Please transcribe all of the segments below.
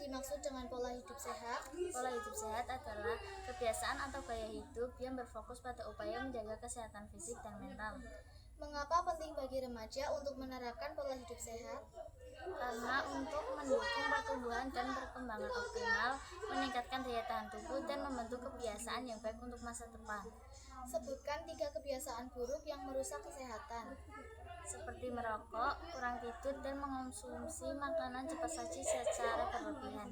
dimaksud dengan pola hidup sehat? Pola hidup sehat adalah kebiasaan atau gaya hidup yang berfokus pada upaya menjaga kesehatan fisik dan mental. Mengapa penting bagi remaja untuk menerapkan pola hidup sehat? Karena untuk mendukung pertumbuhan dan perkembangan optimal, meningkatkan daya tahan tubuh, dan membentuk kebiasaan yang baik untuk masa depan. Sebutkan 3 kebiasaan buruk yang merusak kesehatan. Seperti merokok, kurang tidur, dan mengonsumsi makanan cepat saji secara berlebihan.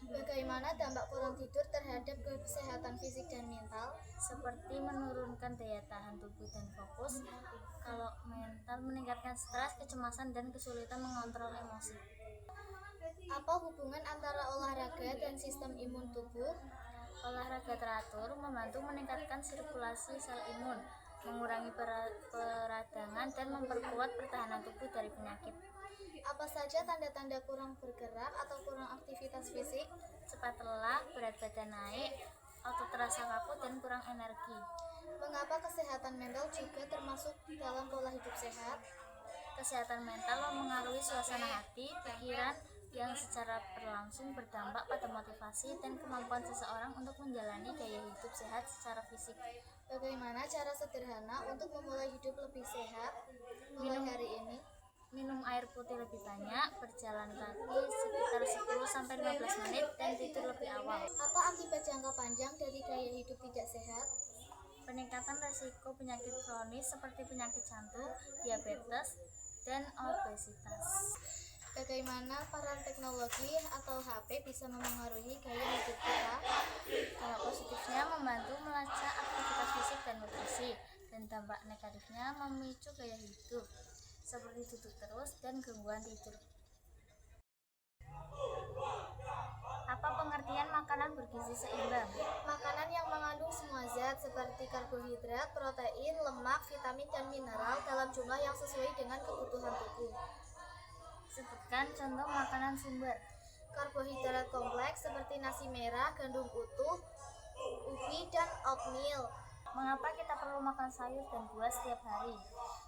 Bagaimana dampak kurang tidur terhadap kesehatan fisik dan mental? Seperti menurunkan daya tahan tubuh dan fokus. Kalau mental, meningkatkan stres, kecemasan, dan kesulitan mengontrol emosi. Apa hubungan antara olahraga dan sistem imun tubuh? Olahraga teratur membantu meningkatkan sirkulasi sel imun, mengurangi peradangan, dan memperkuat pertahanan tubuh dari penyakit. Apa saja tanda-tanda kurang bergerak atau kurang aktivitas fisik? Cepat lelah, berat badan naik, otot terasa kaku, dan kurang energi. Mengapa kesehatan mental juga termasuk dalam pola hidup sehat? Kesehatan mental memengaruhi suasana hati, pikiran, yang secara berlangsung berdampak pada motivasi dan kemampuan seseorang untuk menjalani gaya hidup sehat secara fisik. Bagaimana cara sederhana untuk memulai hidup lebih sehat mulai hari ini? Minum air putih lebih banyak, berjalan kaki sekitar 10-15 menit, dan tidur lebih awal. Apa akibat jangka panjang dari gaya hidup tidak sehat? Peningkatan risiko penyakit kronis seperti penyakit jantung, diabetes, dan obesitas. Bagaimana peran teknologi atau HP bisa memengaruhi gaya hidup kita? Dampak positifnya membantu melacak aktivitas fisik dan nutrisi, dan dampak negatifnya memicu gaya hidup seperti duduk terus dan gangguan tidur. Apa pengertian makanan bergizi seimbang? Makanan yang mengandung semua zat seperti karbohidrat, protein, lemak, vitamin, dan mineral dalam jumlah yang sesuai dengan kebutuhan tubuh. Sebutkan contoh makanan sumber. Karbohidrat kompleks seperti nasi merah, gandum utuh, ubi, dan oatmeal. Mengapa kita perlu makan sayur dan buah setiap hari?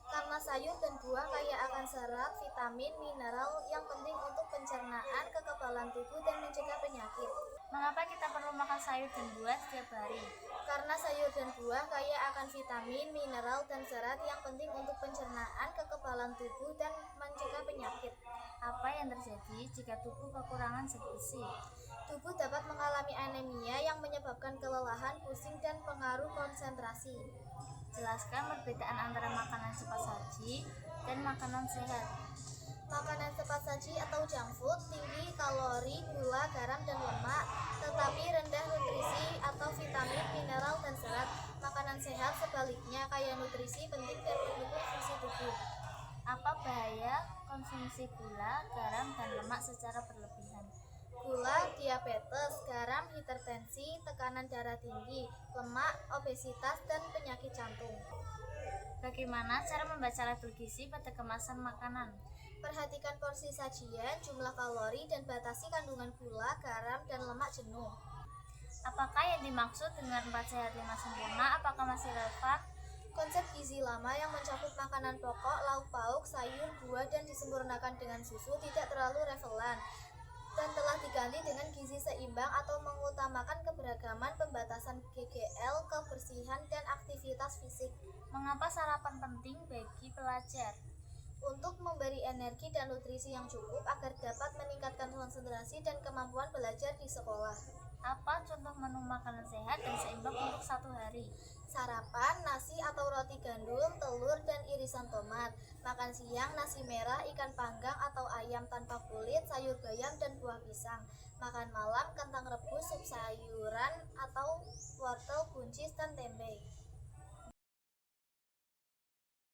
Karena sayur dan buah kaya akan serat, vitamin, mineral yang penting untuk pencernaan, kekebalan tubuh, dan mencegah penyakit. Mengapa kita perlu makan sayur dan buah setiap hari? Karena sayur dan buah kaya akan vitamin, mineral, dan serat yang penting untuk pencernaan, kekebalan tubuh, dan mencegah penyakit. Apa yang terjadi jika tubuh kekurangan zat besi? Tubuh dapat mengalami anemia yang menyebabkan kelelahan, pusing, dan pengaruh konsentrasi. Jelaskan perbedaan antara makanan cepat saji dan makanan sehat. Makanan cepat saji atau junk food tinggi kalori, gula, garam, dan lemak, tetapi rendah nutrisi atau vitamin, mineral, dan serat. Makanan sehat sebaliknya kaya nutrisi penting dan mendukung fungsi tubuh. Apa bahaya konsumsi gula, garam, dan lemak secara berlebihan? Gula, diabetes, garam, hipertensi, tekanan darah tinggi, lemak, obesitas, dan penyakit jantung. Bagaimana cara membaca label gizi pada kemasan makanan? Perhatikan porsi sajian, jumlah kalori, dan batasi kandungan gula, garam, dan lemak jenuh. Apakah yang dimaksud dengan 4 sehat 5 sempurna? Apakah masih relevan? Konsep gizi lama yang mencakup makanan pokok, lauk pauk, sayur, buah, dan disempurnakan dengan susu tidak terlalu relevan dan telah diganti dengan gizi seimbang atau mengutamakan keberagaman, pembatasan GGL, kebersihan, dan aktivitas fisik. Mengapa sarapan penting bagi pelajar? Untuk memberi energi dan nutrisi yang cukup agar dapat meningkatkan konsentrasi dan kemampuan belajar di sekolah. Apa contoh menu makanan sehat dan seimbang untuk satu hari? Sarapan, nasi atau roti gandum, telur, dan irisan tomat. Makan siang, nasi merah, ikan panggang atau ayam tanpa kulit, sayur bayam, dan buah pisang. Makan malam, kentang rebus, sup sayuran, atau wortel, buncis, dan tempe.